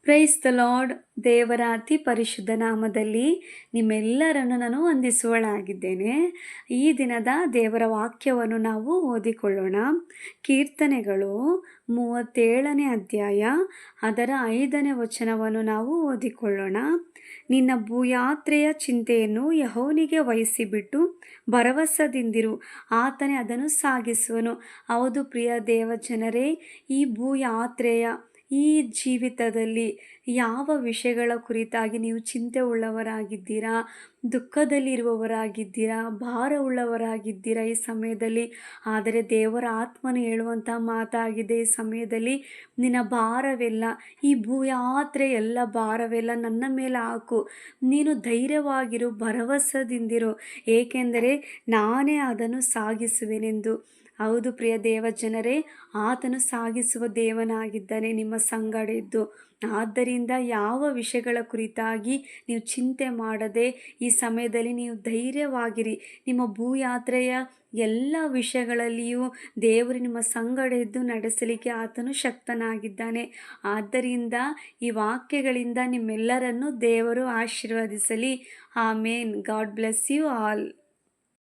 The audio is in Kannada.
Praise the lord. ದೇವರ ಅತಿ ಪರಿಶುದ್ಧ ನಾಮದಲ್ಲಿ ನಿಮ್ಮೆಲ್ಲರನ್ನು ನಾನು ವಂದಿಸುವಳಾಗಿದ್ದೇನೆ. ಈ ದಿನದ ದೇವರ ವಾಕ್ಯವನ್ನು ನಾವು ಓದಿಕೊಳ್ಳೋಣ. ಕೀರ್ತನೆಗಳು 37ನೇ ಅಧ್ಯಾಯ ಅದರ 5ನೇ ವಚನವನ್ನು ನಾವು ಓದಿಕೊಳ್ಳೋಣ. ನಿನ್ನ ಭೂಯಾತ್ರೆಯ ಚಿಂತೆಯನ್ನು ಯೆಹೋವನಿಗೆ ವಹಿಸಿಬಿಟ್ಟು ಭರವಸದಿಂದಿರು, ಆತನೇ ಅದನ್ನು ಸಾಗಿಸುವನು. ಹೌದು ಪ್ರಿಯ ದೇವಜನರೇ, ಈ ಭೂಯಾತ್ರೆಯ ಈ ಜೀವಿತದಲ್ಲಿ ಯಾವ ವಿಷಯಗಳ ಕುರಿತಾಗಿ ನೀವು ಚಿಂತೆ ಉಳ್ಳವರಾಗಿದ್ದೀರಾ, ದುಃಖದಲ್ಲಿರುವವರಾಗಿದ್ದೀರಾ, ಭಾರ ಉಳ್ಳವರಾಗಿದ್ದೀರಾ ಈ ಸಮಯದಲ್ಲಿ? ಆದರೆ ದೇವರ ಆತ್ಮನು ಹೇಳುವಂಥ ಮಾತಾಗಿದೆ, ಈ ಸಮಯದಲ್ಲಿ ನಿನ್ನ ಭಾರವೆಲ್ಲ, ಈ ಭೂಯಾತ್ರೆ ಎಲ್ಲ ಭಾರವೆಲ್ಲ ನನ್ನ ಮೇಲೆ ಹಾಕು, ನೀನು ಧೈರ್ಯವಾಗಿರು, ಭರವಸದಿಂದಿರು, ಏಕೆಂದರೆ ನಾನೇ ಅದನ್ನು ಸಾಗಿಸುವೆನೆಂದು. ಹೌದು ಪ್ರಿಯ ದೇವಜನರೇ, ಆತನು ಸಾಗಿಸುವ ದೇವನಾಗಿದ್ದಾನೆ ನಿಮ್ಮ ಸಂಗಡ ಇದ್ದು. ಆದ್ದರಿಂದ ಯಾವ ವಿಷಯಗಳ ಕುರಿತಾಗಿ ನೀವು ಚಿಂತೆ ಮಾಡದೆ ಈ ಸಮಯದಲ್ಲಿ ನೀವು ಧೈರ್ಯವಾಗಿರಿ. ನಿಮ್ಮ ಭೂಯಾತ್ರೆಯ ಎಲ್ಲ ವಿಷಯಗಳಲ್ಲಿಯೂ ದೇವರು ನಿಮ್ಮ ಸಂಗಡ ಇದ್ದು ನಡೆಸಲಿಕ್ಕೆ ಆತನು ಶಕ್ತನಾಗಿದ್ದಾನೆ. ಆದ್ದರಿಂದ ಈ ವಾಕ್ಯಗಳಿಂದ ನಿಮ್ಮೆಲ್ಲರನ್ನು ದೇವರು ಆಶೀರ್ವದಿಸಲಿ. Amen. God bless you all.